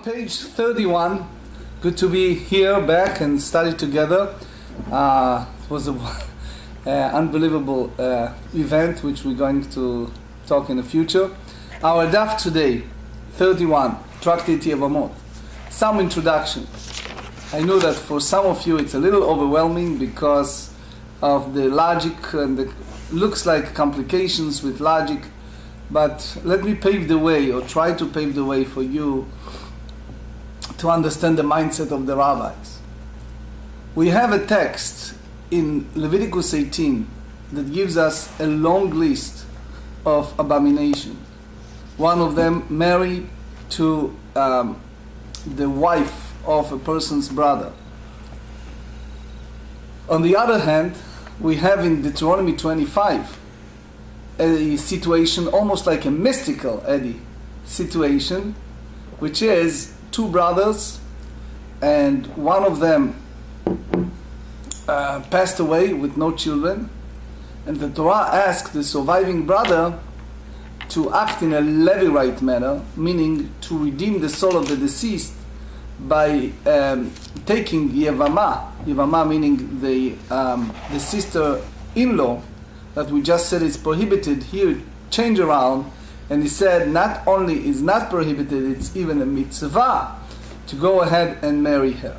page 31. Good to be here back and study together. It was an unbelievable event which we're going to talk in the future. Our daf today, 31, Tractate Yevamot. Some introduction. I know that for some of you it's a little overwhelming because of the logic and the looks like complications with logic, but let me pave the way, or try to pave the way for you to understand the mindset of the rabbis. We have a text in Leviticus 18 that gives us a long list of abominations. One of them, married to the wife of a person's brother. On the other hand, we have in Deuteronomy 25 a situation almost like a mystical situation, which is two brothers, and one of them passed away with no children, and the Torah asked the surviving brother to act in a Levirate manner, meaning to redeem the soul of the deceased by taking Yevamah meaning the sister-in-law that we just said is prohibited. Here change around, and he said not only is not prohibited, it's even a mitzvah to go ahead and marry her.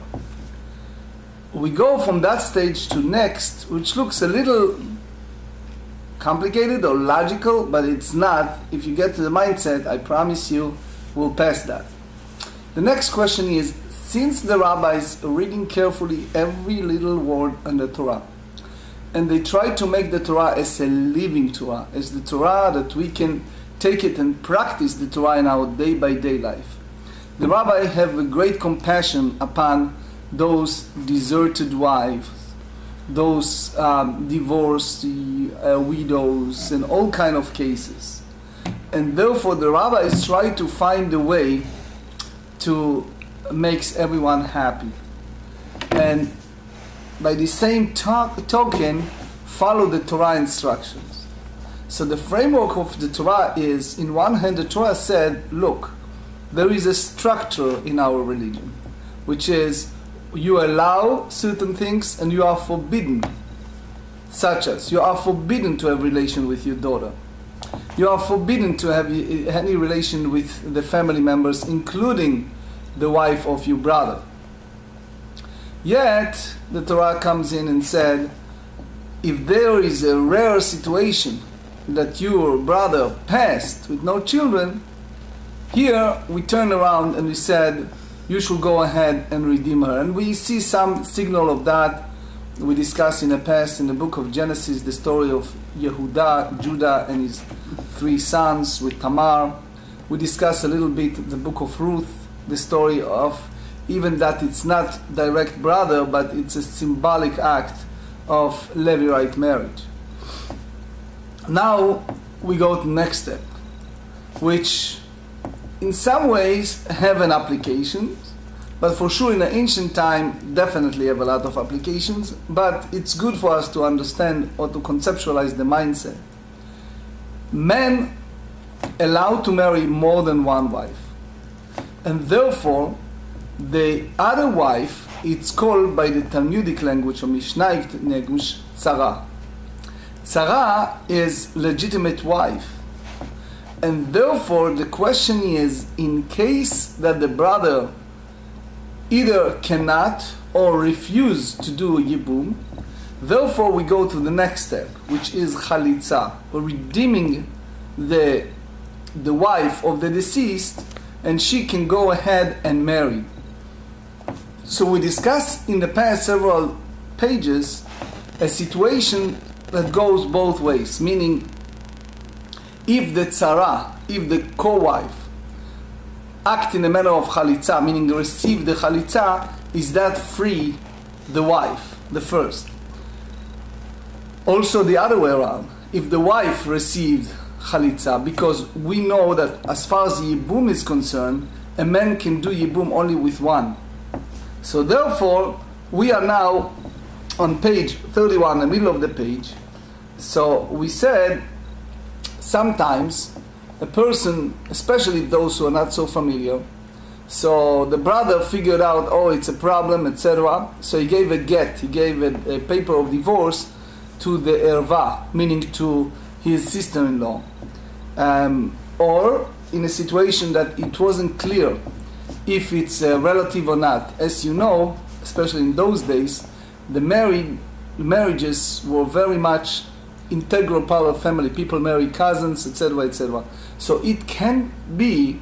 We go from that stage to next, which looks a little complicated or logical, but it's not. If you get to the mindset, I promise you we'll pass that. The next question is, since the rabbis are reading carefully every little word in the Torah, and they try to make the Torah as a living Torah, as the Torah that we can take it and practice the Torah in our day-by-day life, the rabbi have a great compassion upon those deserted wives, those divorced widows, and all kind of cases. And therefore the rabbis try to find a way to makes everyone happy, and by the same token follow the Torah instructions. So the framework of the Torah is, in one hand the Torah said, look, there is a structure in our religion, which is you allow certain things and you are forbidden, such as you are forbidden to have relation with your daughter, you are forbidden to have any relation with the family members, including the wife of your brother. Yet the Torah comes in and said, if there is a rare situation that your brother passed with no children, here we turn around and we said you should go ahead and redeem her. And we see some signal of that. We discussed in the past in the book of Genesis the story of Judah and his 3 sons with Tamar. We discussed a little bit the book of Ruth, the story of even that it's not direct brother, but it's a symbolic act of Levirate marriage. Now we go to the next step, which in some ways have an application, but for sure in the ancient time definitely have a lot of applications, but it's good for us to understand or to conceptualize the mindset. Men allowed to marry more than one wife, and therefore the other wife, it's called by the Talmudic language or Mishnaic language, tzara. Tzara is legitimate wife, and therefore the question is, in case that the brother either cannot or refuse to do ייבום, therefore we go to the next step, which is וחליצה, or redeeming the wife of the deceased, and she can go ahead and marry. So we discussed in the past several pages a situation that goes both ways, meaning if the tzara, if the co-wife act in a manner of וחליצה, meaning receive the וחליצה, is that free the wife, the first? Also the other way around, if the wife received וחליצה, because we know that as far as ייבום is concerned, a man can do ייבום only with one. So therefore, we are now on page 31, the middle of the page. So we said sometimes a person, especially those who are not so familiar, So the brother figured out, oh, it's a problem, etc. So he gave a get, he gave a paper of divorce to the erva, meaning to his sister-in-law. Or in a situation that it wasn't clear if it's a relative or not. As you know, especially in those days, the marriages were very much integral part of family. People marry cousins, etc., etc. So it can be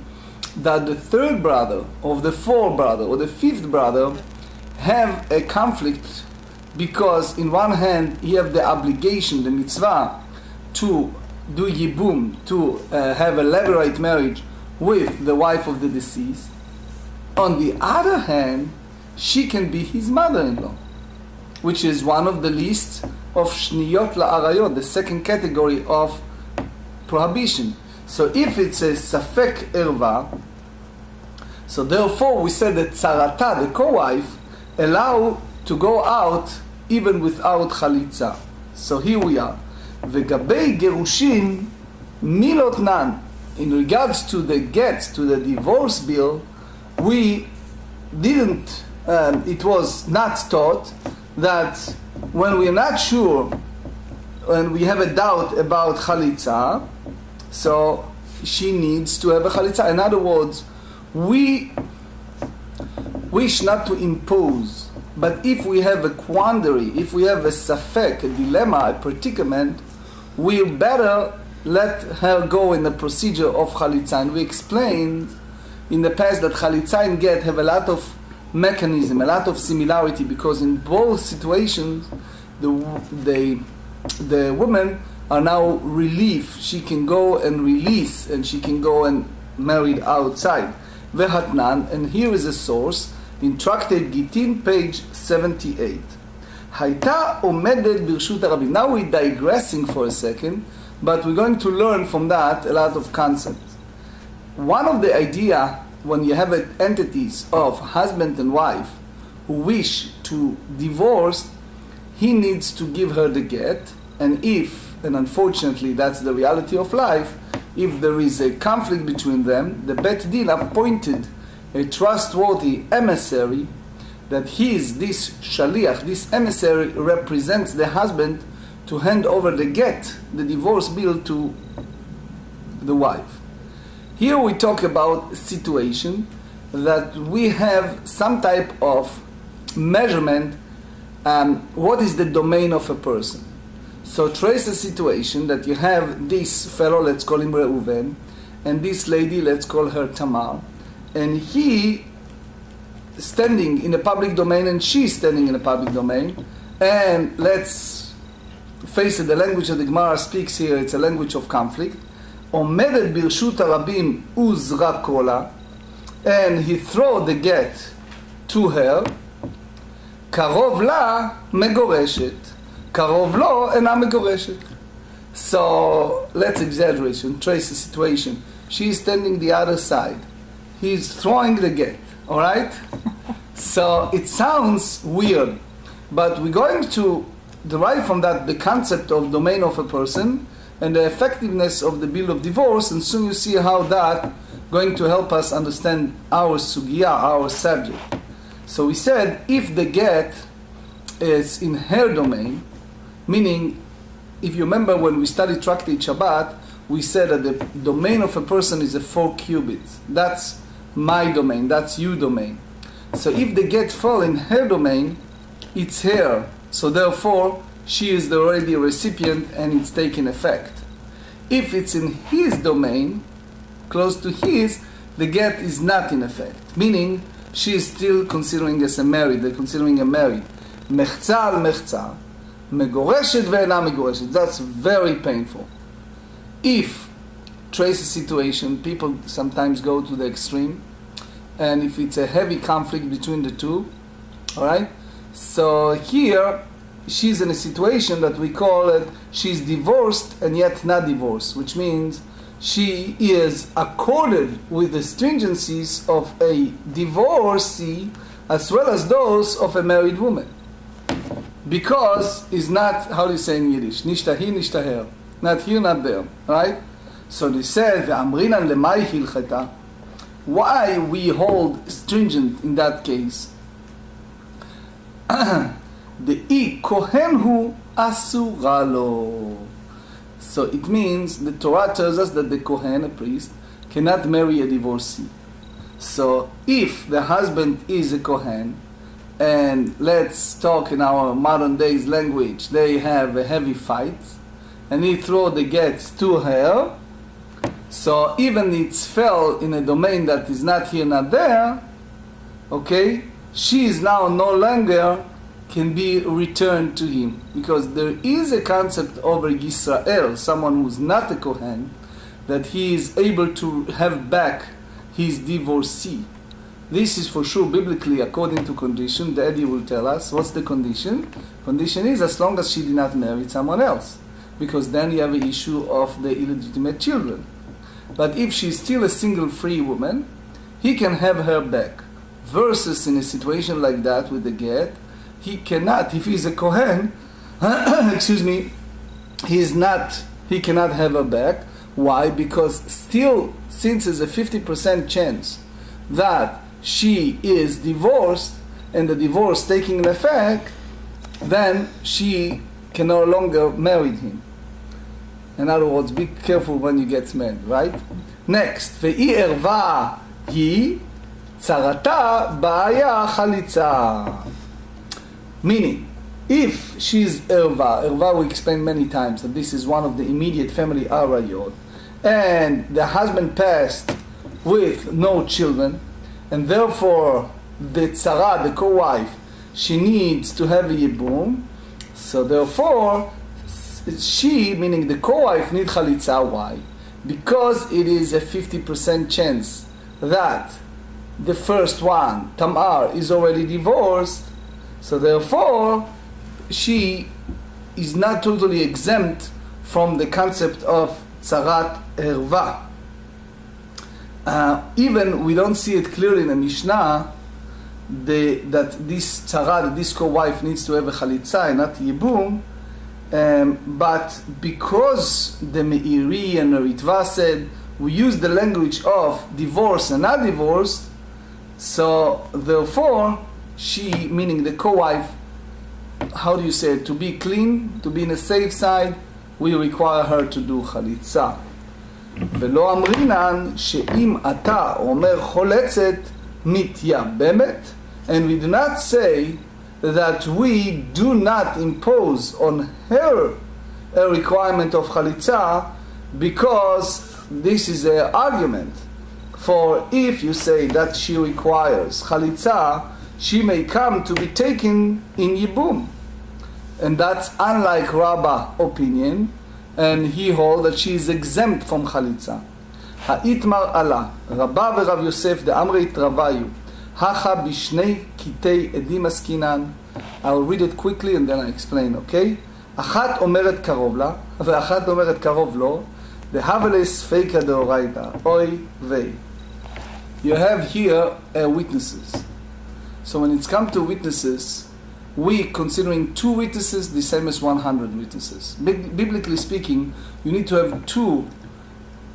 that the third brother, or the fourth brother, or the fifth brother have a conflict, because in one hand he have the obligation, the mitzvah, to do ייבום, to have a levirate marriage with the wife of the deceased. On the other hand, she can be his mother-in-law, which is one of the list of shniyot la'arayot, the second category of prohibition. So if it's a safek erva, so therefore we said that tzarata, the co-wife, allow to go out even without וחליצה. So here we are. וגבי גירושין מילותנן. In regards to the get, to the divorce bill, we didn't, it was not taught that when we're not sure, when we have a doubt about וחליצה, so she needs to have a וחליצה. In other words, we wish not to impose, but if we have a quandary, if we have a safek, a dilemma, a predicament, we better let her go in the procedure of וחליצה. And we explained in the past that וחליצה and get have a lot of mechanism, a lot of similarity, because in both situations the women are now relieved. She can go and release, and she can go and marry outside. Vehatnan, and here is a source in Tractate Gittin, page 78. Hayta omedet birshut harabim. Now we're digressing for a second, but we're going to learn from that a lot of concepts. One of the idea, when you have entities of husband and wife who wish to divorce, he needs to give her the get, and if, and unfortunately that's the reality of life, if there is a conflict between them, the Bet Din appointed a trustworthy emissary, that he is this shaliach, this emissary represents the husband to hand over the get, the divorce bill, to the wife. Here we talk about a situation that we have some type of measurement, what is the domain of a person. So trace a situation that you have this fellow, let's call him Reuven, and this lady, let's call her Tamar, and he standing in the public domain and she standing in the public domain, and let's face it, the language that the Gemara speaks here, it's a language of conflict. Omedet birshut harabim uzra kola, and he throw the get to her. Karov la megoreshet. Karov lo ena megoreshet. So let's exaggerate and trace the situation. She is standing the other side. He's throwing the get. All right? So it sounds weird, but we're going to derive from that the concept of domain of a person and the effectiveness of the bill of divorce, and soon you see how that going to help us understand our sugya, our subject. So we said if the get is in her domain, meaning, if you remember when we studied Tractate Shabbat, we said that the domain of a person is a 4 cubits. That's my domain, that's your domain. So if the get fall in her domain, it's her. So therefore, she is already a recipient and it's taking effect. If it's in his domain, close to his, the get is not in effect. Meaning, she is still considering as a married, they're considering a married. Mechza al mechza. Megoreshet ve'ena megoreshet. That's very painful. If, trace a situation, people sometimes go to the extreme, and if it's a heavy conflict between the two, all right? So here, she's in a situation that we call it, she's divorced and yet not divorced, which means she is accorded with the stringencies of a divorcee as well as those of a married woman. Because it's not, how do you say in Yiddish? Nishtahi, nishtaher. Not here, not there. Right? So they said, Ve'amrinan lemai hilcheta. Why we hold stringent in that case? The kohen hu asura lo. So it means the Torah tells us that the kohen, a priest, cannot marry a divorcee. So if the husband is a kohen, and let's talk in our modern days language, they have a heavy fight, and he throw the get to her, so even it fell in a domain that is not here, not there, okay, she is now no longer can be returned to him, because there is a concept over Yisrael, someone who's not a kohen, that he is able to have back his divorcee. This is for sure biblically according to condition. The Eddie will tell us what's the condition. Condition is as long as she did not marry someone else, because then you have an issue of the illegitimate children. But if she's still a single free woman, he can have her back. Versus in a situation like that with the get, he cannot. If he's a kohen, excuse me, he cannot have her back. Why? Because still, since there's a 50% chance that she is divorced and the divorce taking effect, then she can no longer marry him. In other words, be careful when you get married, right? Next, ve'i erva hi tzarata ba'aya וחליצה. Meaning, if she's erva we explained many times that this is one of the immediate family arayot, and the husband passed with no children, and therefore the tzara, the co-wife, she needs to have a ייבום, so therefore she, meaning the co-wife, need וחליצה. Why? Because it is a 50% chance that the first one, Tamar, is already divorced, so therefore she is not totally exempt from the concept of tzarat erva. Even we don't see it clearly in the Mishnah that this tzara, this co-wife, needs to have a וחליצה and not ייבום, but because the Meiri and the Ritva said we use the language of divorce and not divorced, so therefore she, meaning the co-wife, how do you say it, to be clean, to be in a safe side, we require her to do וחליצה. ולא אמרינן שאם אתה אומר חולצת מתייבמת, and we do not say that we do not impose on her a requirement of וחליצה, because this is an argument. For if you say that she requires וחליצה, she may come to be taken in ייבום. And that's unlike Rabbah opinion, and he holds that she is exempt from וחליצה. האיתמר עלה, רבא ורב יוסף דאמרי התרוויו, הכה בשני קטעי עדים עסקינן. I'll read it quickly and then I explain, okay? אחת אומרת קרוב לה, ואחת אומרת קרוב לו, דהבלי ספיקא דאורייתא, אוי ויי. You have here witnesses. So when it's come to witnesses, we considering 2 witnesses the same as 100 witnesses. Biblically speaking, you need to have 2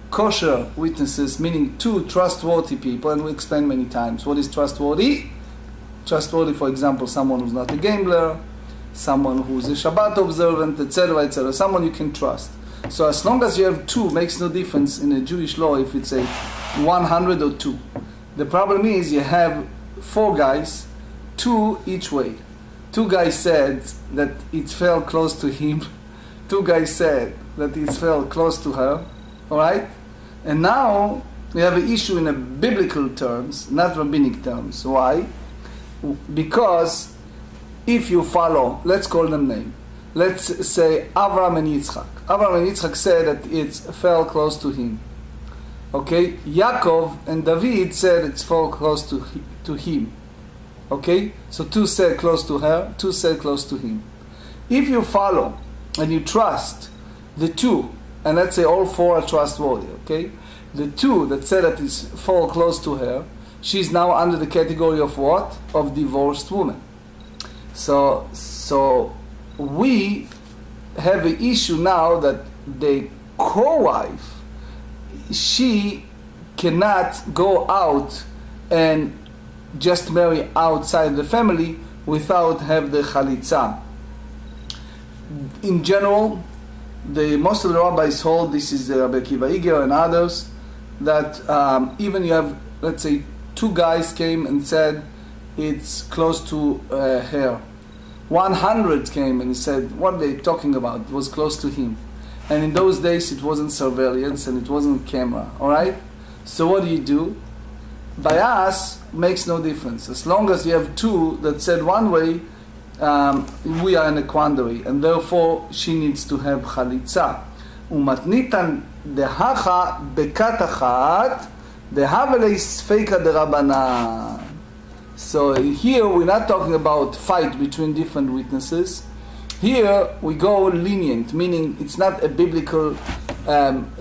kosher witnesses, meaning 2 trustworthy people, and we explained many times what is trustworthy. Trustworthy, for example, someone who's not a gambler, someone who's a Shabbat observant, etc., etc., someone you can trust. So as long as you have 2, makes no difference in a Jewish law if it's a 100 or 2. The problem is you have 4 guys, 2 each way. 2 guys said that it fell close to him. 2 guys said that it fell close to her. Alright? And now we have an issue in a biblical terms, not rabbinic terms. Why? Because if you follow, let's call them name. Let's say Avraham and Yitzchak. Avraham and Yitzchak said that it fell close to him. Okay? Yaakov and David said it fell close to him. Okay? So 2 said close to her, 2 said close to him. If you follow and you trust the 2, and let's say all 4 are trustworthy, okay? The 2 that said that it fall close to her, she's now under the category of what? Of divorced woman. So we have an issue now that the co-wife, she cannot go out and just marry outside the family without have the וחליצה. In general, most of the rabbis hold, this is Rabbi Akiva Iger and others, that even you have, let's say, two guys came and said it's close to hair. 100 came and said, what are they talking about? It was close to him. And in those days it wasn't surveillance and it wasn't camera, alright? So what do? By us, makes no difference. As long as you have two that said one way, we are in a quandary, and therefore she needs to have וחליצה. ומתניתן דהכה בכת אחת, דהבה ליה ספיקא דרבנן. So here we're not talking about fight between different witnesses. Here we go lenient, meaning it's not a biblical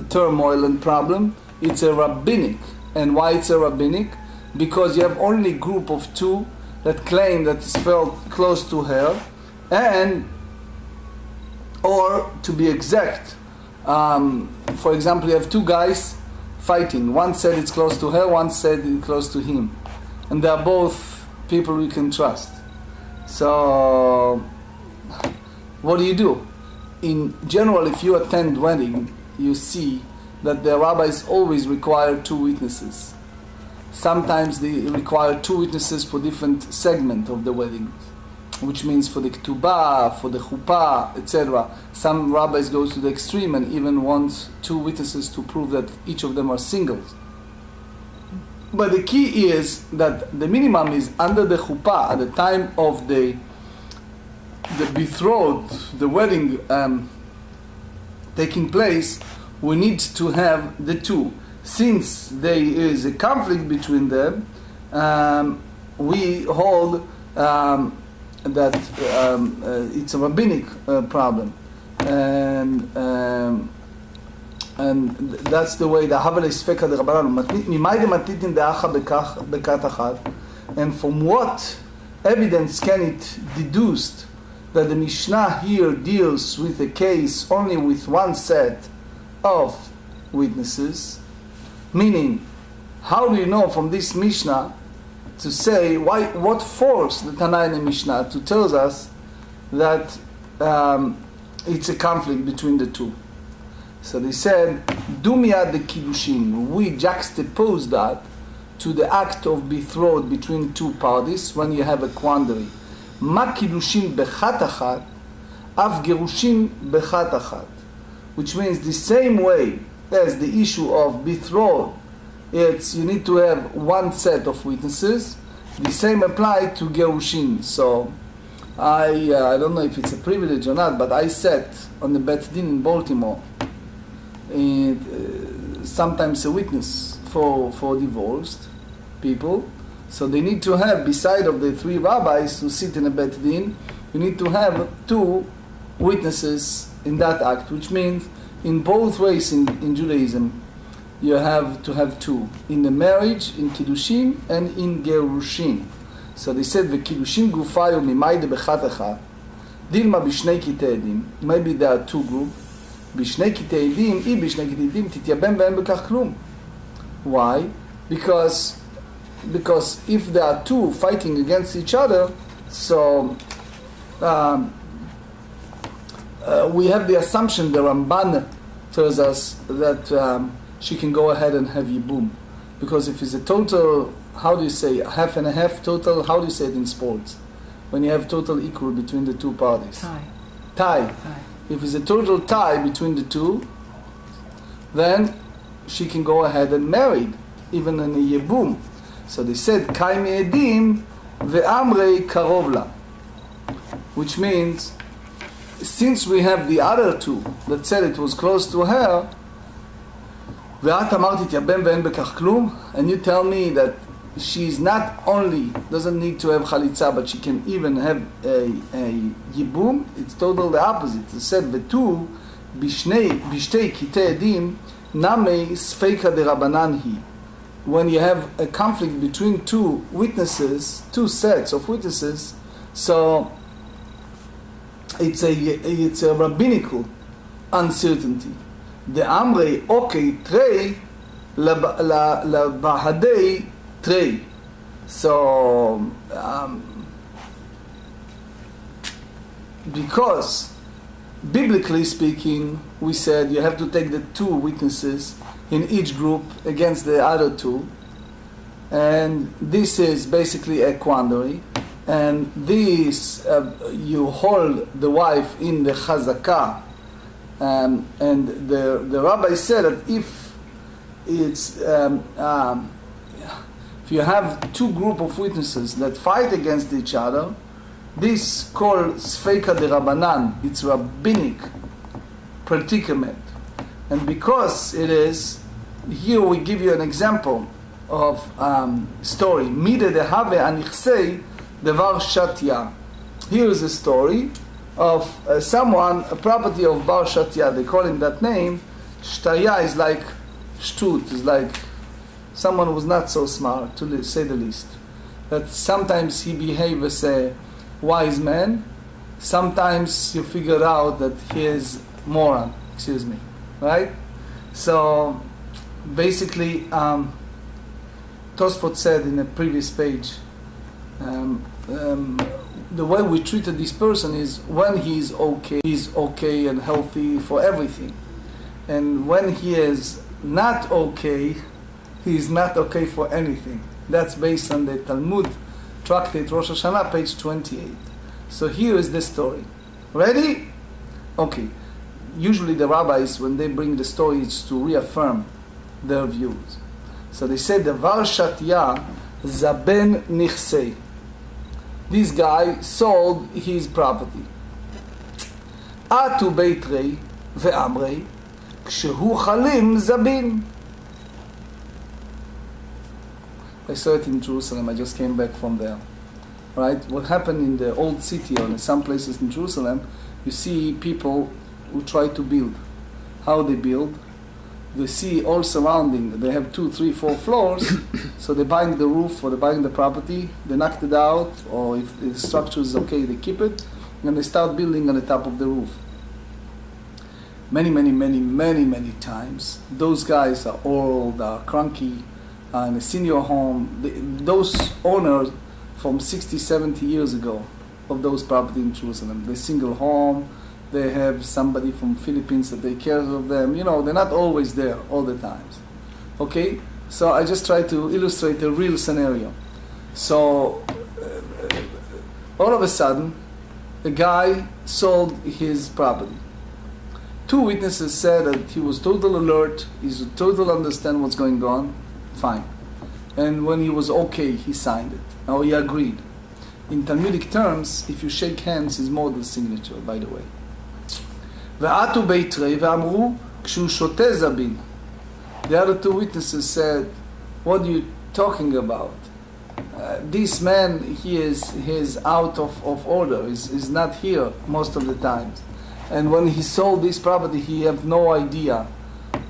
turmoil and problem. It's a rabbinic. And why it's a rabbinic? Because you have only a group of two that claim that it's felt close to her, and, or to be exact, for example, you have two guys fighting. One said it's close to her, one said it's close to him. And they are both people we can trust. So, what do? In general, if you attend wedding, you see that the rabbis always require two witnesses. Sometimes they require two witnesses for different segment of the wedding, which means for the ketubah, for the chuppah, etc. Some rabbis go to the extreme and even want two witnesses to prove that each of them are singles. But the key is that the minimum is under the chuppah, at the time of the betrothed, the wedding taking place, we need to have the two. Since there is a conflict between them, we hold that it's a rabbinic problem, and that's the way the הבה ליה ספיקא דרבנן. ממאי דמתניתין דהכה בכת אחת, and from what evidence can it deduced that the Mishnah here deals with a case only with one set of witnesses? Meaning, how do you know from this Mishnah to say what forced the Tana in the Mishnah to tell us that it's a conflict between the two? So they said, Dumiyad the Kiddushin. We juxtapose that to the act of betrothed between two parties when you have a quandary. Ma Kiddushin bechat achat, af gerushin bechat achat. Which means the same way as the issue of betrothed, it's you need to have one set of witnesses. The same applied to gerushin. So I don't know if it's a privilege or not, but I sat on the Bediני in Baltimore, sometimes a witness for divorced people. So they need to have, beside of the three rabbis who sit in a Bediני, you need to have two witnesses in that act, which means in both ways in Judaism, you have to have two. In the marriage, in Kiddushin, and in Gerushin. So they said, V'Kiddushin gufayu mimayde bechat achat, dilma b'shnei kitei edim. Maybe there are two groups. B'shnei kitei edim, I b'shnei kitei edim, tityabem ve'en bekach klum. Why? Because if there are two fighting against each other, so we have the assumption, the Ramban tells us that she can go ahead and have ייבום. Because if it's a total, how do you say, half and a half total, how do you say it in sports? When you have total equal between the two parties. Tie. If it's a total tie between the two, then she can go ahead and marry, even in a ייבום. So they said, קאי מעדים ואמרי קרוב לה. Which means, since we have the other two that said it was close to her, ואת אמרת תתייבם ואין בכך כלום, and you tell me that she's not only doesn't need to have וחליצה, but she can even have a ייבום, it's totally the opposite. It said, ותו בשתי קטעי עדים נמי ספיקא דרבנן היא. When you have a conflict between two witnesses, two sets of witnesses, so it's a rabbinical uncertainty. The amrei okay trei לבהדי תרי. So, because biblically speaking, we said you have to take the two witnesses in each group against the other two, and this is basically a quandary, and this you hold the wife in the chazakah, and the rabbi said that if it's if you have two group of witnesses that fight against each other, this called sfeika de rabbanan, it's rabbinic predicament. And because it is, here we give you an example of story. Mide de have anichsei devar shatya. Here is a story of someone, a property of bar shatya. They call him that name. Shtaya is like shtut, is like someone who's not so smart, to say the least. That sometimes he behaves as a wise man, sometimes you figure out that he is moron, excuse me, right? So basically, Tosfot said in a previous page, the way we treated this person is when he's okay and healthy for everything, and when he is not okay, he is not okay for anything. That's based on the Talmud, Tractate Rosh Hashanah, page 28. So here is the story. Ready? Okay. Usually the rabbis, when they bring the story, it's to reaffirm their views. So they say, Devar Shatya Zaben Nichsei. This guy sold his property. Atu Beitrei Ve'amrei Kshehu Chalim Zabin. I saw it in Jerusalem. I just came back from there. Right? What happened in the old city or in some places in Jerusalem, you see people who try to build. How they build? They see all surrounding. They have 2, 3, 4 floors. So they're buying the roof or they're buying the property. They knocked it out, or if the structure is okay, they keep it, and they start building on the top of the roof. Many times, those guys are old, are cranky, in a senior home. Those owners from 60, 70 years ago of those properties in Jerusalem, they single home, they have somebody from Philippines that take care of them. You know, they're not always there all the times. Okay? So I just try to illustrate a real scenario. So all of a sudden, a guy sold his property. 2 witnesses said that he was total alert, he's total understand what's going on. Fine. And when he was okay, he signed it. Now he agreed. In Talmudic terms, if you shake hands, it's more than signature, by the way. ועטו ביתרי ואמרו, כשהוא שותה זבין. The other 2 witnesses said, what are you talking about? This man, he is out of order. He's not here most of the times. And when he sold this property, he have no idea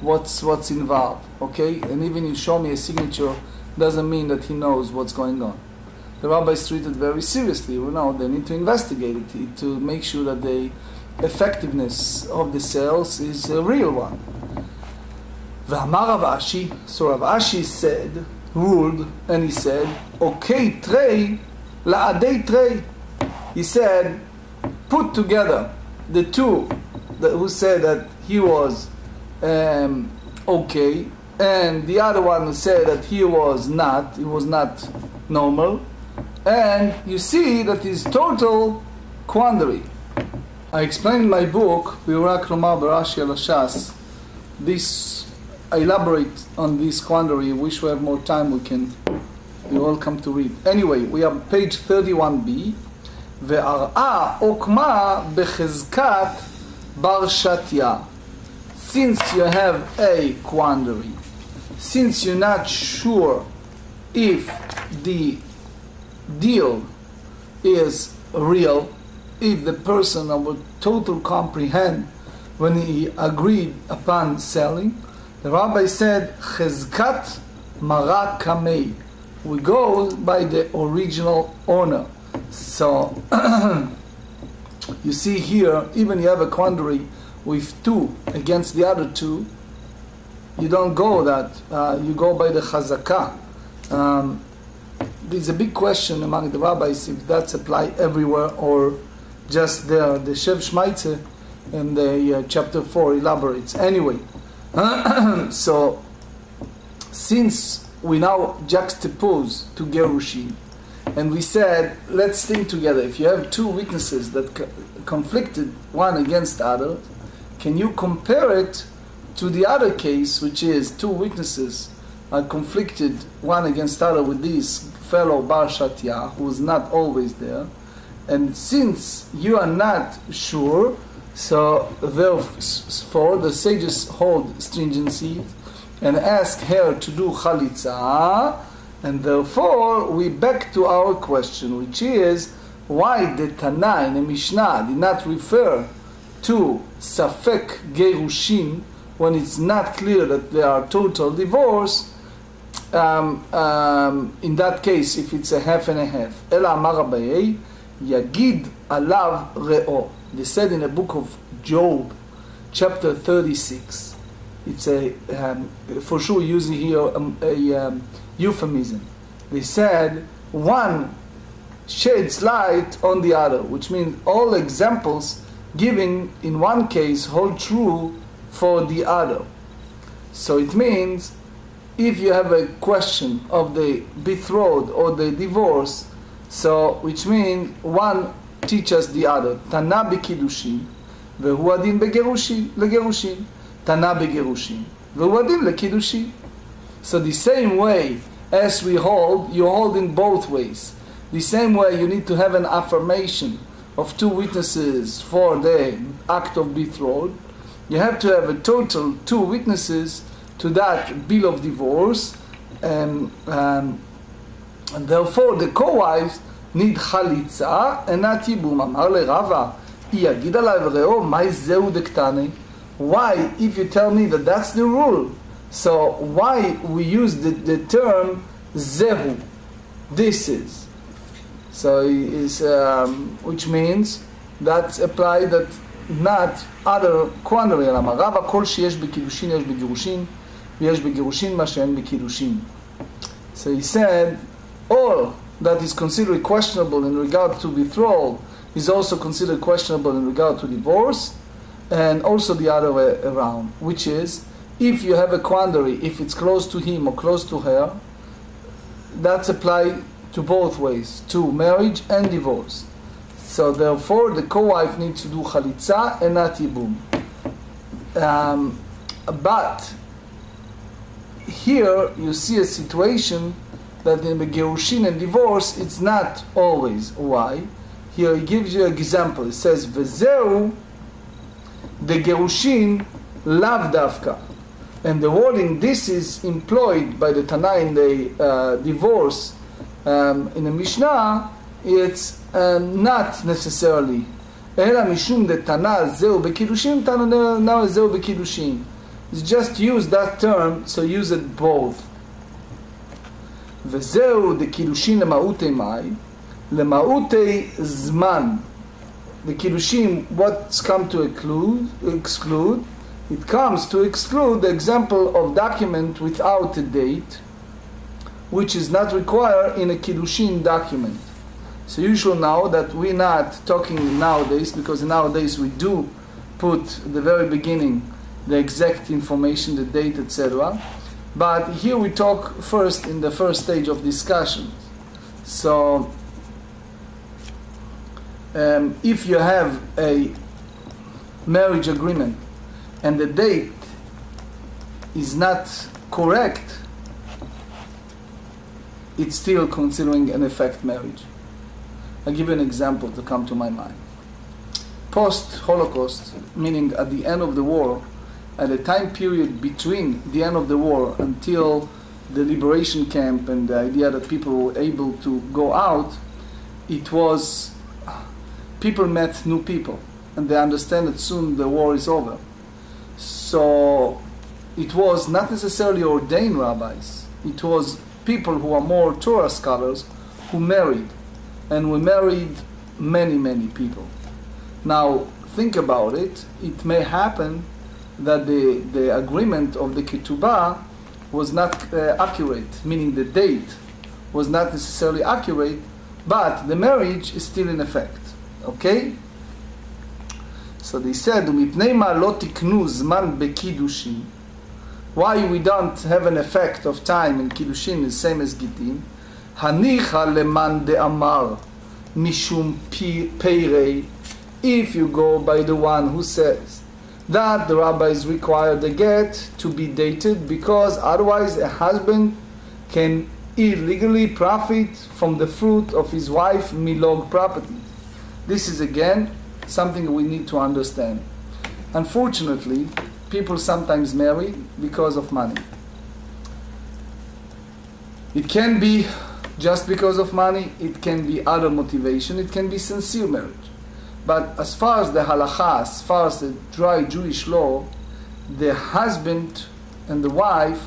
what's involved, okay? And even you show me a signature, doesn't mean that he knows what's going on. The rabbis treat it very seriously. You know, they need to investigate it to make sure that the effectiveness of the sales is a real one. V'amar Rav Ashi, so Rav Ashi said, ruled, and he said, okay, trei la'adei trei. He said, put together the 2 who said that he was okay, and the other one who said that he was not normal, and you see that is total quandary. I explained in my book, Biurak Lomar Barashi al Shas, this, I elaborate on this quandary. I wish we have more time, you're welcome to read. Anyway, we have page 31b, Ve'ar'a okma bechezkat bar shatya. Since you have a quandary, since you're not sure if the deal is real, if the person would total comprehend when he agreed upon selling, the rabbi said, Chezkat Mara Kamei. We go by the original owner. So, you see here, even you have a quandary with 2 against the other 2, you don't go that, you go by the chazakah. There's a big question among the rabbis if that's applied everywhere or just there. The Shev Shmaitze in the chapter 4 elaborates. Anyway, so since we now juxtapose to Gerushin, and we said, let's think together. If you have two witnesses that conflicted one against the other, can you compare it to the other case, which is two witnesses are conflicted one against the other with this fellow Bar Shatya, who is not always there, and since you are not sure, so therefore the sages hold stringency and ask her to do וחליצה, and therefore we back to our question, which is why the Tana in the Mishnah did not refer to Safek Gerushin when it's not clear that they are total divorce. In that case, if it's a half and a half. Ela amar Abaye, Yagid alav re'o. They said in the book of Job, chapter 36. It's a for sure using here a euphemism. They said one sheds light on the other, which means all examples given in one case hold true for the other. So it means if you have a question of the betrothed or the divorce, so which means one teaches the other. Tana b'kiddushin, vehu adin legerushin. Tana b'gerushin, vehu adin lekiddushin. So the same way as we hold, you hold in both ways. The same way you need to have an affirmation of two witnesses for the act of betrothal. You have to have a total two witnesses to that bill of divorce, and therefore the co-wives need וחליצה and not ייבום. אמר לרבא, יגיד עליו ראו, מה זהו דקטני? Why, if you tell me that that's the rule, so why we use the term zehu, this is? So is which means that's applied that not other quandary. למה רבא כל שיש בקידושין יש בגירושין ויש בגירושין מה שאין בקידושין. So he said all that is considered questionable in regard to betrothal is also considered questionable in regard to divorce, and also the other way around, which is if you have a quandary, if it's close to him or close to her, that's applied to both ways, to marriage and divorce. So therefore the co-wife needs to do וחליצה and not ייבום. But here you see a situation that in the gerushin and divorce it's not always. Why? Here he gives you an example. He says וזהו the gerushin lav davka, and the wording this is employed by the Tana in the divorce in the Mishnah. It's not necessarily אלא משום דתנא זהו בקידושין תנא זהו בקידושין. Just use that term, so use it both. וזהו דקידושין למהותי מאי, למהותי זמן. The kiddushin, what's come to exclude? It comes to exclude the example of document without a date, which is not required in a kiddushin document. So you should know that we're not talking nowadays, because nowadays we do put at the very beginning the exact information, the date, etc. But here we talk first in the first stage of discussion. So if you have a marriage agreement and the date is not correct, it's still considering an effect marriage. I'll give you an example to come to my mind. Post-Holocaust, meaning at the end of the war, at the time period between the end of the war until the liberation camp and the idea that people were able to go out, it was people met new people and they understand that soon the war is over. So it was not necessarily ordained rabbis, it was people who are more Torah scholars who married, and we married many people. Now think about it, it may happen that the agreement of the ketubah was not accurate, meaning the date was not necessarily accurate, but the marriage is still in effect. Okay? So they said, "Umipnei ma lo tiknu zman bekiddushin." Why we don't have an effect of time in kiddushin the same as gitin? Hanicha leman de amar mishum peirei. If you go by the one who says that the rabbis require the get to be dated because otherwise a husband can illegally profit from the fruit of his wife milog property. This is again something we need to understand. Unfortunately, people sometimes marry because of money. It can be just because of money, it can be other motivation, it can be sincere marriage. But as far as the halacha, as far as the dry Jewish law, the husband and the wife,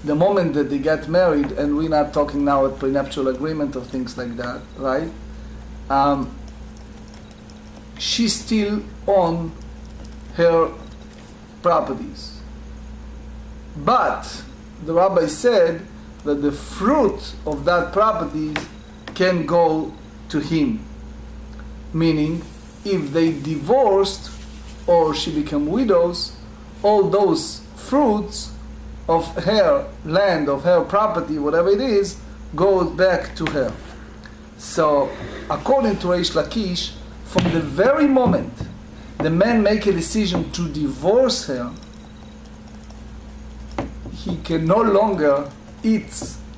the moment that they get married, and we're not talking now about prenuptial agreement or things like that, right? She's still on her properties. But the rabbi said that the fruit of that properties can go to him. Meaning, if they divorced or she became widows, all those fruits of her land, of her property, whatever it is, goes back to her. So, according to Reish Lakish, from the very moment the man make a decision to divorce her, he can no longer eat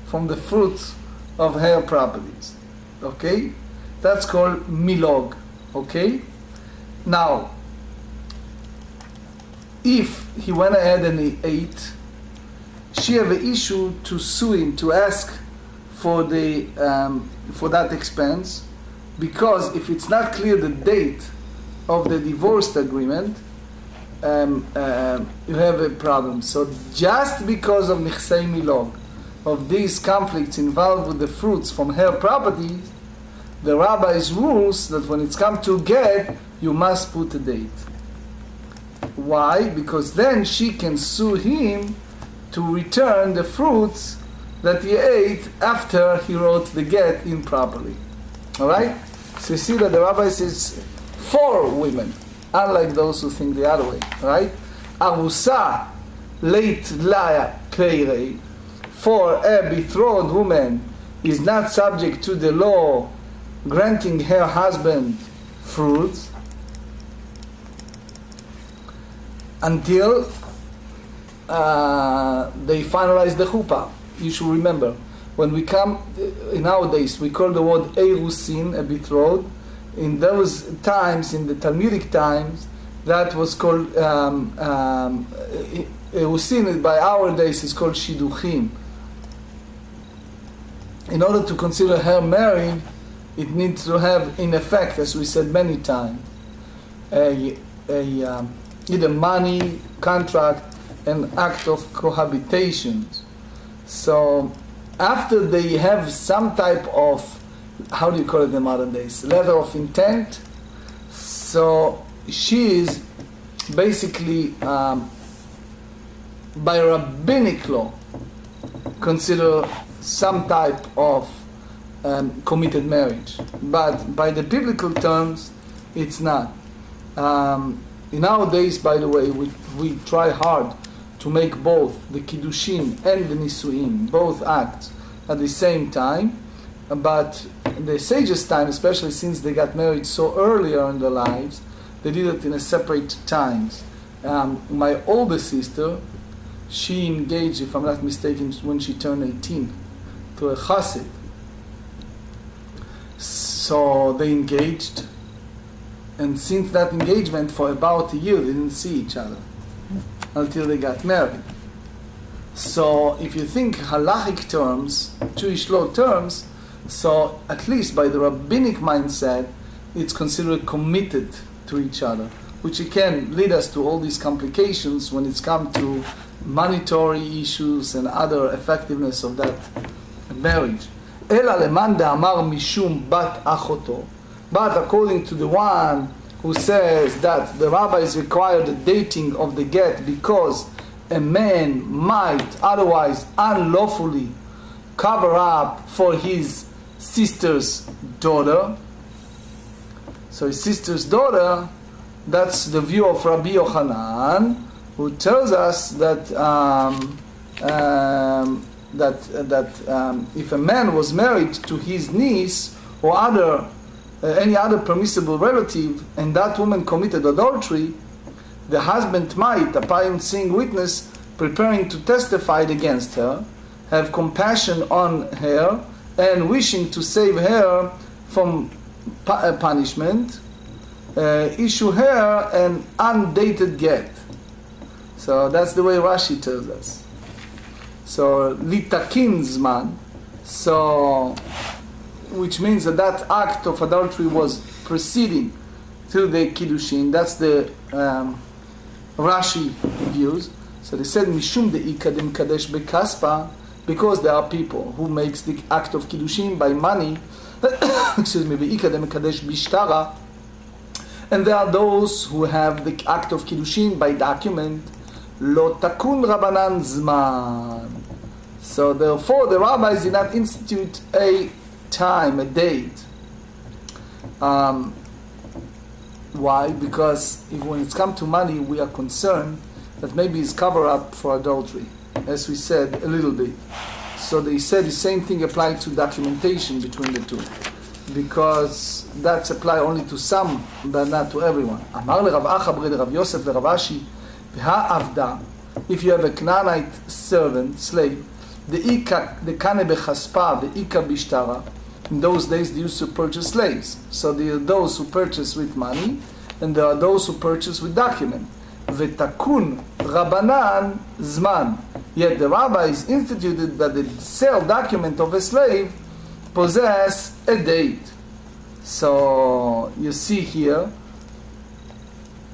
from the fruits of her properties. Okay? That's called milog. Okay? Now, if he went ahead and he ate, she have an issue to sue him, to ask for that expense, because if it's not clear the date of the divorce agreement, you have a problem. So just because of nichsei milog, of these conflicts involved with the fruits from her properties, the rabbi's rules that when it's come to get, you must put a date. Why? Because then she can sue him to return the fruits that he ate after he wrote the get improperly. Alright? So you see that the rabbi says for women, unlike those who think the other way. Right? Arusa leit laya peirei, for a betrothed woman is not subject to the law granting her husband fruits until they finalize the chuppah. You should remember, when we come, nowadays we call the word eirusin, a betrothed. In those times, in the Talmudic times, that was called eirusin. By our days, is called shiduchim. In order to consider her married, it needs to have, in effect, as we said many times, either money, contract, and act of cohabitation. So after they have some type of, how do you call it in the modern days, letter of intent, so she is basically, by rabbinic law, considered some type of committed marriage, but by the biblical terms, it's not. In our days, by the way, we try hard to make both the kiddushin and the nisuim, both acts at the same time, but the sages' time, especially since they got married so earlier in their lives, they did it in a separate times. My older sister, she engaged, if I'm not mistaken, when she turned 18, to a chassid. So they engaged, and since that engagement, for about a year, they didn't see each other until they got married. So if you think halachic terms, Jewish law terms, so at least by the rabbinic mindset, it's considered committed to each other, which can lead us to all these complications when it's come to monetary issues and other effectiveness of that marriage. Ela leman de'amar mishum bat achoto. But according to the one who says that the rabbis require the dating of the get because a man might otherwise unlawfully cover up for his sister's daughter. So his sister's daughter, that's the view of Rabbi Yochanan, who tells us that if a man was married to his niece or any other permissible relative, and that woman committed adultery, the husband might, upon seeing witness preparing to testify against her, have compassion on her and wishing to save her from punishment, issue her an undated get. So that's the way Rashi tells us. So litakin zman, so which means that act of adultery was preceding to the kiddushin. That's the Rashi views. So they said mishum deika demkadesh bekaspa, because there are people who makes the act of kiddushin by money. Excuse me, deika demkadesh bishtara, and there are those who have the act of kiddushin by document. Lo takun rabanan zman. So therefore, the rabbis did not institute a time, a date. Why? Because when it's come to money, we are concerned that maybe it's cover up for adultery, as we said a little bit. So they said the same thing applied to documentation between the two, because that's applied only to some, but not to everyone. Amar le Rav Acha bre Rav Yosef le Rav Ashi, v'ha'avda, if you have a Canaanite servant, slave, the kane bechaspa, the ika bishtara. In those days, they used to purchase slaves. So there are those who purchase with money, and there are those who purchase with document. V'takun rabanan zman. Yet the rabbis instituted that the sale document of a slave possess a date. So you see here,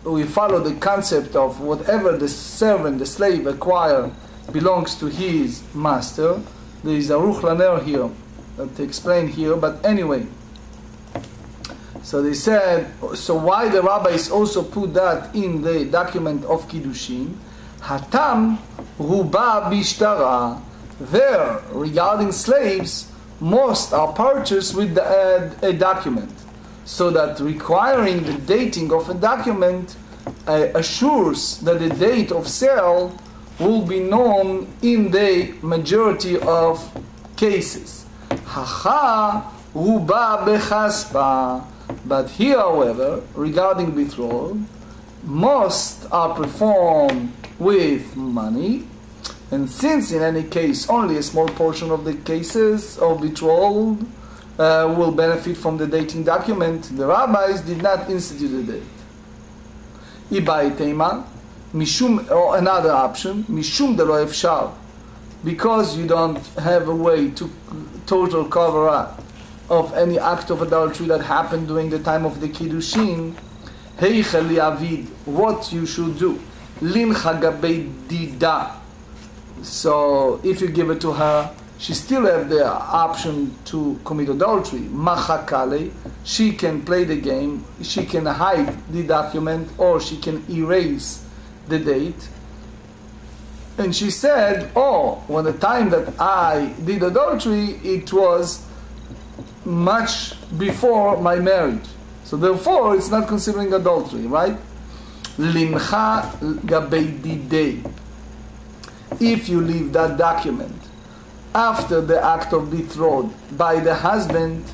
we follow the concept of whatever the servant, the slave acquire belongs to his master. There is a Ruch Laner here to explain here, but anyway. So they said, so why the rabbis also put that in the document of Kiddushin? Hatam ruba bishtara. There, regarding slaves, most are purchased with a document. So that requiring the dating of a document assures that the date of sale will be known in the majority of cases. Hacha ruba bechaspa. But here, however, regarding betrothal, most are performed with money, and since in any case only a small portion of the cases of betrothal will benefit from the dating document, the rabbis did not institute a date. Ibai tema, mishum, or another option, mishum de lo efshar, because you don't have a way to total cover up of any act of adultery that happened during the time of the Kiddushin. Heichel yavid, what you should do, lincha gabei dida. So if you give it to her, she still have the option to commit adultery. Machakale, she can play the game, she can hide the document, or she can erase the date. And she said, oh, when the time that I did adultery, it was much before my marriage. So therefore, it's not considering adultery, right? Limcha gabei didei. If you leave that document after the act of betrothal by the husband,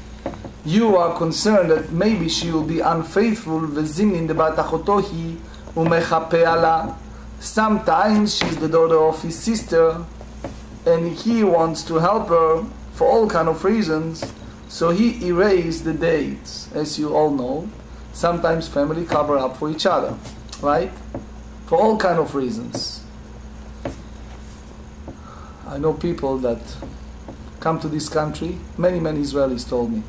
you are concerned that maybe she will be unfaithful. V'zimnin debat achotohi umechape ala. Sometimes she's the daughter of his sister, and he wants to help her for all kind of reasons. So he erased the dates. As you all know, sometimes family cover up for each other, right? For all kind of reasons. I know people that come to this country, many Israelis told me,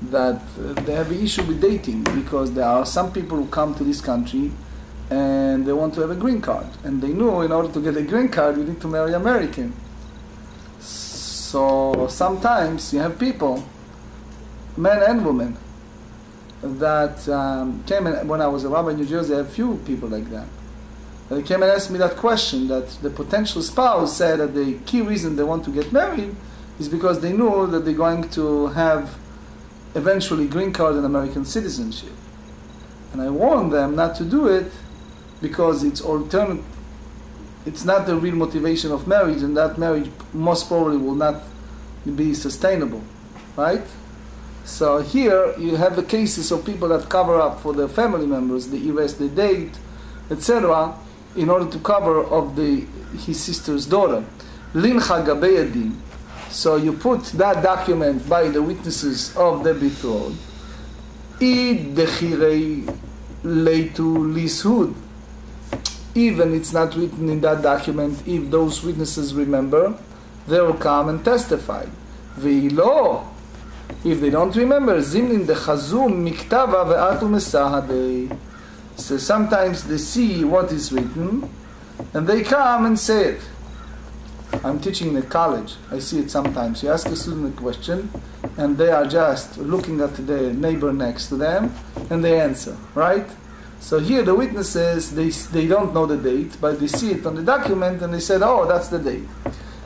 that they have an issue with dating, because there are some people who come to this country and they want to have a green card. And they know in order to get a green card, you need to marry American. So sometimes you have people, men and women, that came and when I was a rabbi in New Jersey, I had a few people like that. They came and asked me that question, that the potential spouse said that the key reason they want to get married is because they knew that they're going to have eventually green card and American citizenship. And I warned them not to do it because it's not the real motivation of marriage, and that marriage most probably will not be sustainable, right? So here you have the cases of people that cover up for their family members, they erase the date, etc., in order to cover of his sister's daughter. Lincha gabei edim. So you put that document by the witnesses of the betrothed. Id dechirei leitu lishud. Even it's not written in that document, if those witnesses remember, they will come and testify. Ve'ilo, if they don't remember, zimnin dechazum miktava ve'atu mesahadei. So sometimes they see what is written, and they come and say it. I'm teaching in a college. I see it sometimes. You ask a student a question, and they are just looking at the neighbor next to them, and they answer, right? So here the witnesses, they don't know the date, but they see it on the document, and they said, oh, that's the date.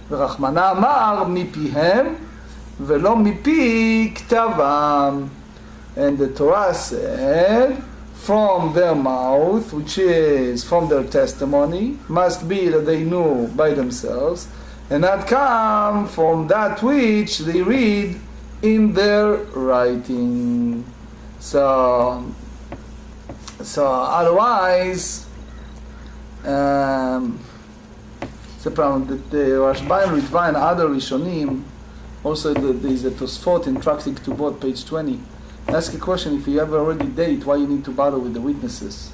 ורחמנא אמר מפיהם ולא מפי כתבם. And the Torah said, from their mouth, which is from their testimony, must be that they knew by themselves, and not come from that which they read in their writing. So otherwise, it's a problem that the Rashbaim Ritva and other Rishonim, also there is a Tosfot in Tractate Yevamot, page 20. Ask a question, if you have already date, why you need to bother with the witnesses?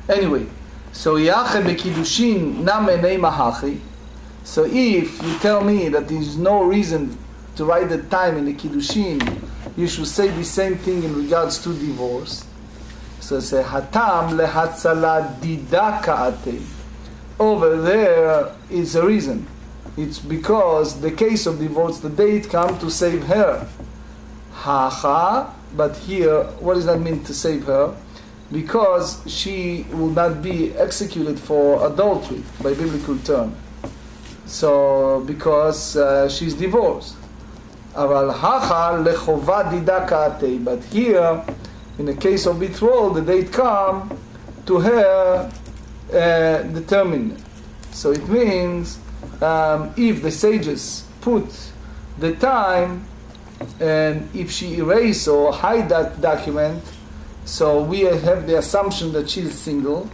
Anyway, so Yache Bekidushin Name Mahachi. So if you tell me that there is no reason to write the time in the Kiddushin, you should say the same thing in regards to divorce. So say Hatam lehatzala didakaate. Over there is a reason. It's because the case of divorce, the date come to save her. Hacha. But here, what does that mean to save her? Because she will not be executed for adultery by biblical term. So, because she's divorced. But here, in the case of betrothal, the date come to her determined. So it means if the sages put the time, and if she erase or hide that document, so we have the assumption that she is single,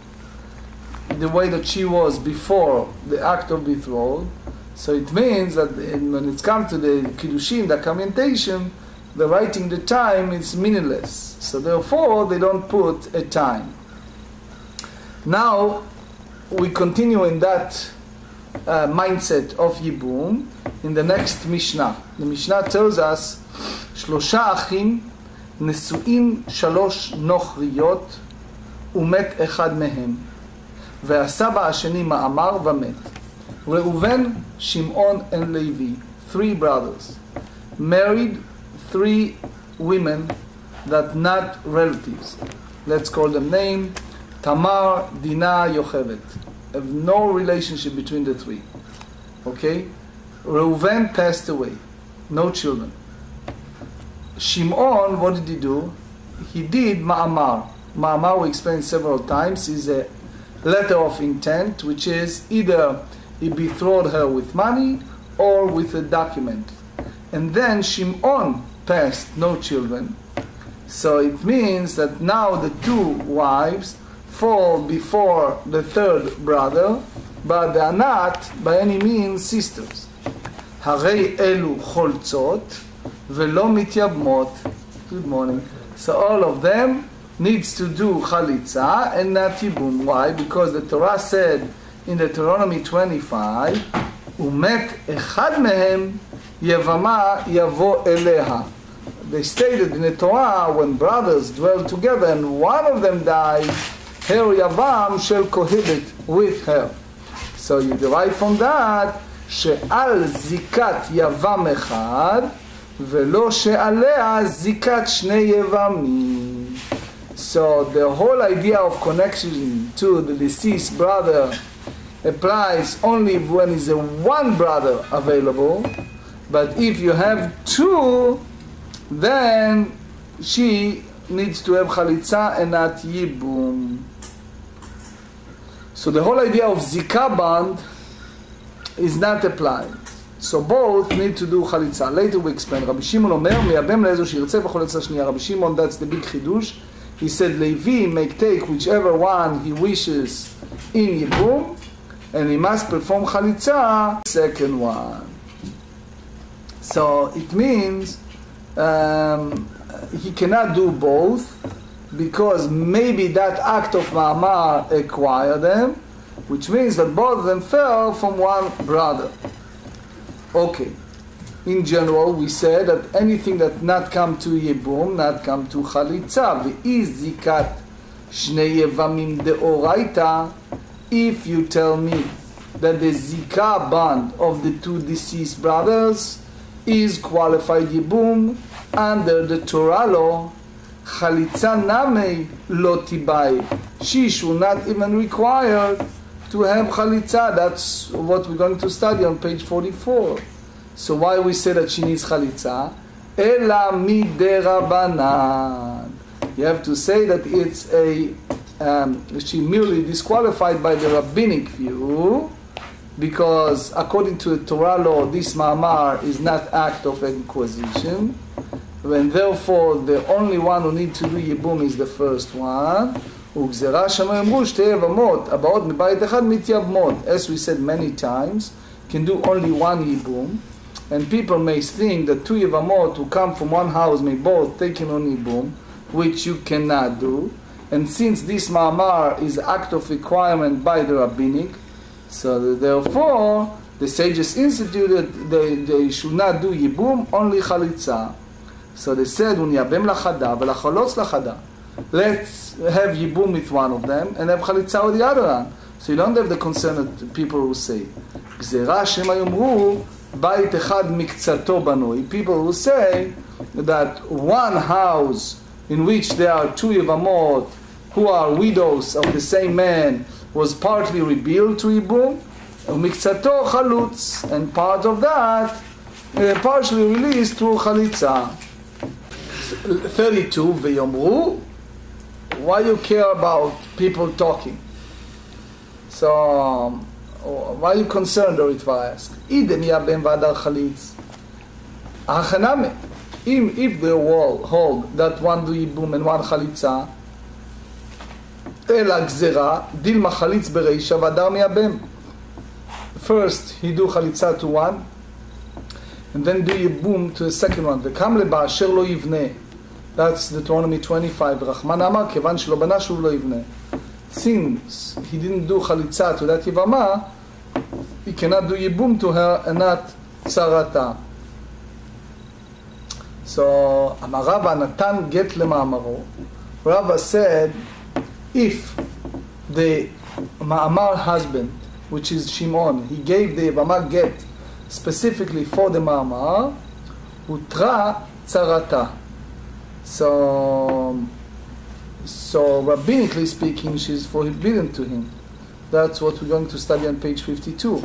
the way that she was before the act of betrothal. So it means that when it comes to the Kiddushin, the documentation, the writing the time is meaningless. So therefore, they don't put a time. Now, we continue in that mindset of ייבום in the next Mishnah. The Mishnah tells us, שלושה אחים נשואים שלוש נוכריות ומת אחד מהם והסבא השני מאמר ומת. ראובן, שמעון and Levi, 3 brothers, married 3 women that not relatives. Let's call them name, Tamar, Dinah, Yocheved. Have no relationship between the 3. Okay? Reuven passed away. No children. Shimon, what did he do? He did ma'amar. Ma'amar, we explained several times, is a letter of intent, which is either he betrothed her with money or with a document. And then Shimon passed, no children. So it means that now the 2 wives fall before the 3rd brother, but they are not by any means sisters. הרי אלו חולצות ולא מתייבמות. Good morning. So all of them needs to do וחליצה and not ייבום. Why? Because the Torah said in Deuteronomy 25, ומת אחד מהם יבמה יבוא אליה. They stated in the Torah, when brothers dwell together and one of them dies, her Yavam shall cohabit with her. So you derive from that שעל זיקת יבם אחד ולא שעליה זיקת שני יבמים. So the whole idea of connection to the deceased brother applies only when is a one brother available, but if you have two, then she needs to have וחליצה and not ייבום. So the whole idea of zika bond is not applied. So both need to do וחליצה. Later we explain. רבי שמעון אומר, מייבם לאיזו שירצה וחולץ לשנייה. רבי שמעון, that's the big חידוש. He said, Levi may take whichever one he wishes in ייבום, and he must perform וחליצה, second one. So it means he cannot do both, because maybe that act of ma'amar acquired them, which means that both of them fell from one brother. Okay. In general, we said that anything that not come to ייבום, not come to וחליצה, ואי זיקת שני יבמים דאורייתא, if you tell me that the zika bond of the two deceased brothers is qualified ייבום under the Torah law, וחליצה נמי לא תיבאי. She should not even required to have וחליצה. That's what we're going to study on page 44. So why we say that she needs וחליצה? אלא מדרבנן. You have to say that it's a she merely disqualified by the rabbinic view, because according to the Torah law, this ma'amar is not act of acquisition, and therefore the only one who needs to do ייבום is the first one. וגזרה שמה אמרו שתי יבמות הבאות מבית אחד מתייבמות. As we said many times, can do only one ייבום, and people may think that two yevamot who come from one house may both take on ייבום, which you cannot do. And since this ma'amar is act of requirement by the rabbinic, so therefore the sages instituted they should not do ייבום, only וחליצה. So they said, ונייבם לחדה ולחלוץ לחדה. Let's have ייבום with one of them and have וחליצה with the other one. So you don't have the concern of people who say, גזרה שהם יאמרו בית אחד מקצתו בנוי. People who say that one house in which there are two yevamot who are widows of the same man was partly rebuilt to ייבום, ומקצתו חלוץ, and part of that partially released to וחליצה. 32, ויאמרו, why you care about people talking? So, why are you concerned, or if I ask? אידם יבם והדר חליץ. החנמה, if they hold that one do ייבום and one וחליצה, אלא גזרה, דילמה חליץ ברישא והדר מייבם. First, he do וחליצה to one, and then do ייבום to the second one. וקם לבא אשר לא יבנה. That's Deuteronomy 25. רחמן אמר, כיוון שלא בנה שוב לא יבנה. Since he didn't do וחליצה to that יבמה, he cannot do ייבום to her and not צרתה. So, אמר רבא נתן גט למאמרו. Rava said, if the ma'amar husband, which is Shimon, he gave the yevama get specifically for the ma'amar, utra tzarata. So rabbinically speaking, she's forbidden to him. That's what we're going to study on page 52.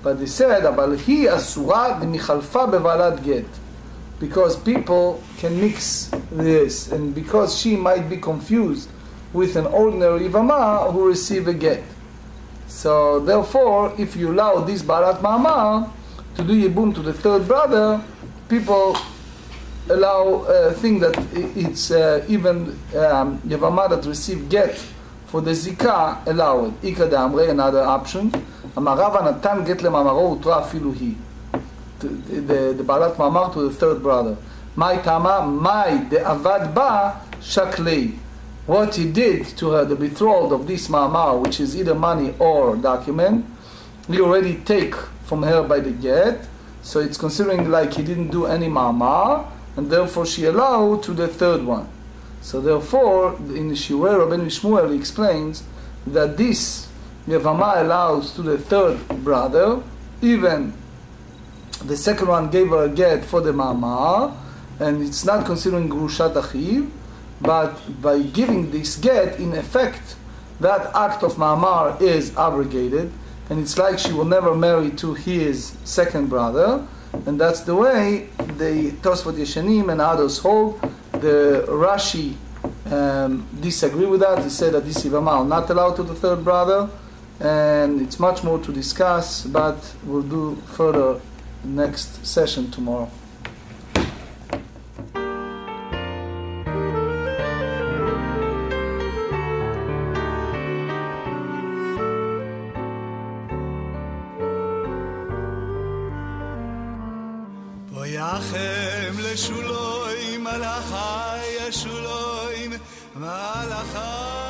But they said, אבל היא אסורה דמחלפה בבעלת גט. Because people can mix this, and because she might be confused with an ordinary yevama who receive a get. So therefore, if you allow this balat ma'amar to do ייבום to the third brother, people think that it's even yevama that receive get for the zika allowed. Ika de'amrei, another option. אמר רבא נתן גט למאמרו הותרה אפילו היא. The balat ma'amar to the third brother. My tama, my de'avad ba shaklei. What he did to her, the betrothed of this ma'amar, which is either money or document, he already take from her by the get, so it's considering like he didn't do any ma'amar, and therefore she allowed to the third one. So therefore, in the Shi'ur Rabbi Shmuel, he explains that this Yevama allows to the third brother, even the second one gave her a get for the ma'amar, and it's not considering grushat achiv, but by giving this get, in effect, that act of ma'amar is abrogated, and it's like she will never marry to his second brother, and that's the way the Tosfot Yeshanim and others hold. The Rashi disagree with that. He said that this Yevamah not allowed to the third brother, and it's much more to discuss, but we'll do further next session tomorrow. Boyachem leshuloim malachai yeshuloim malachai